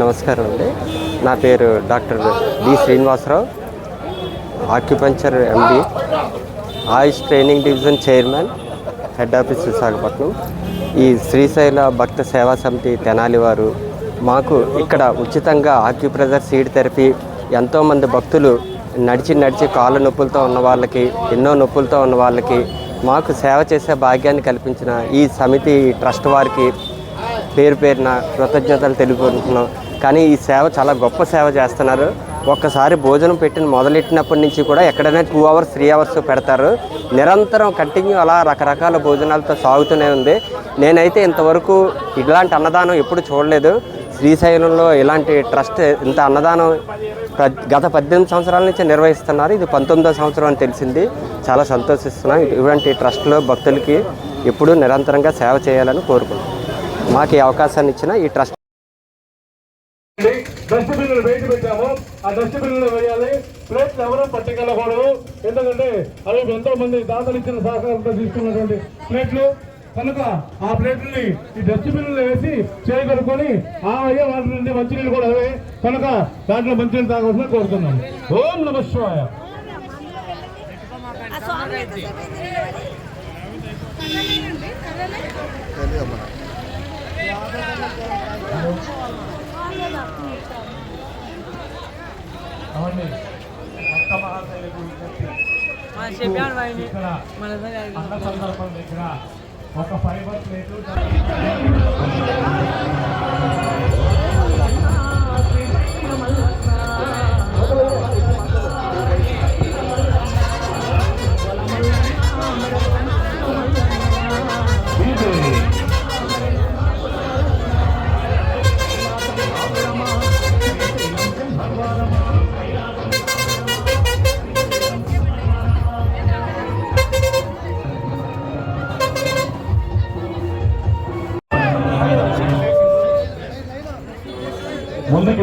నమస్కారం అండి. నా పేరు doctor D Srinivasarao, acupuncture MD, Ayush training division chairman, head office Visakhapatnam. ఈ శ్రీశైల భక్త సేవా సమితి తెనాలి వారు మాకు ఇక్కడ ఉచితంగా ఆక్యుప్రెషర్ సీడ్ థెరపీ ఎంతోమంది భక్తులు నడిచి కాళ్ళ నొప్పులతో ఉన్న వాళ్ళకి, ఎన్నో నొప్పులతో ఉన్న వాళ్ళకి మాకు సేవ చేసే భాగ్యాన్ని కల్పించిన ఈ సమితి ట్రస్ట్ వారికి పేరు పేరున కృతజ్ఞతలు తెలుపుకుంటున్నాం. కానీ ఈ సేవ చాలా గొప్ప సేవ చేస్తున్నారు. ఒక్కసారి భోజనం పెట్టిన మొదలెట్టినప్పటి నుంచి కూడా ఎక్కడైనా 2 hours 3 hours పెడతారు. నిరంతరం కంటిన్యూ అలా రకరకాల భోజనాలతో సాగుతూనే ఉంది. నేనైతే ఇంతవరకు ఇలాంటి అన్నదానం ఎప్పుడు చూడలేదు. శ్రీశైలంలో ఇలాంటి ట్రస్ట్ ఇంత అన్నదానం గత 18 సంవత్సరాల నుంచి నిర్వహిస్తున్నారు. ఇది 19వ సంవత్సరం అని తెలిసింది. చాలా సంతోషిస్తున్నాం. ఇటువంటి ట్రస్ట్లో భక్తులకి ఎప్పుడూ నిరంతరంగా సేవ చేయాలని కోరుకుంటున్నాం. మాకు ఈ అవకాశాన్ని ఇచ్చిన ఈ ట్రస్ట్ డస్ట్బిన్లు బయట పెట్టాము. ఆ డస్ట్బిన్లు వేయాలి. ప్లేట్లు ఎవరూ పట్టుకెళ్ళకూడదు. ఎందుకంటే అవి ఎంతో మంది దాతలు ఇచ్చిన సహకారంతో తీసుకున్నటువంటి ప్లేట్లు కనుక ఆ ప్లేట్లని ఈ డస్ట్బిన్లు వేసి చేయగలుగుకొని ఆ అయ్యే వాటి నుండి మంచినీళ్ళు కూడా అవే కనుక దాంట్లో మంచినీళ్ళు తాగవలసిన కోరుతున్నాము. ఓం నమః శివాయ. ఒక ఫైబర్ ప్లేట్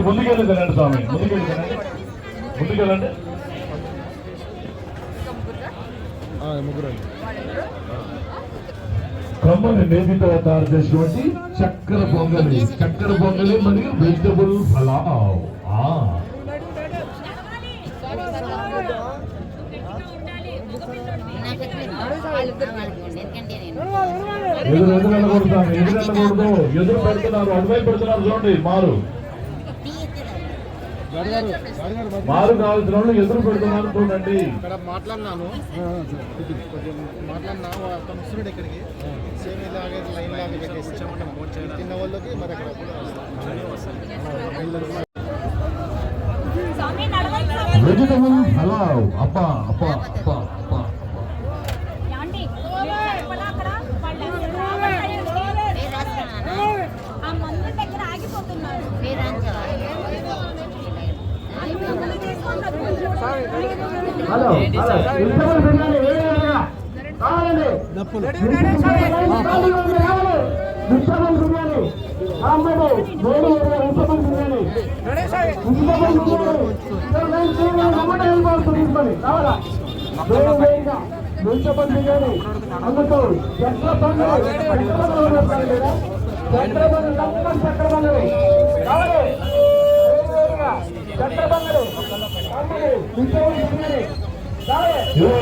ముందుకెళ్ళి తినండి స్వామి. ముందుకెళ్ళండి. కమ్మని నేతితో తయారు చేసినటువంటి చక్కెర పొంగలి మరియు వెజిటబుల్ పలావ్. ఎదురు పెడుతున్నారు, అటువైపు పెడుతున్నారు. చూడండి, మారు కావాల్సిన వాళ్ళు ఎదురు పెడుతున్నారు. చూడండి, మాట్లాడినాను ఇక్కడికి తిన్న వాళ్ళకి మరి వెజిటబుల్ పలావ్. అబ్బా అబ్బా అబ్బా అబ్బా. హలో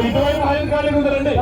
ఇటువైపు లైన్ ఖాళీగా ఉందండి.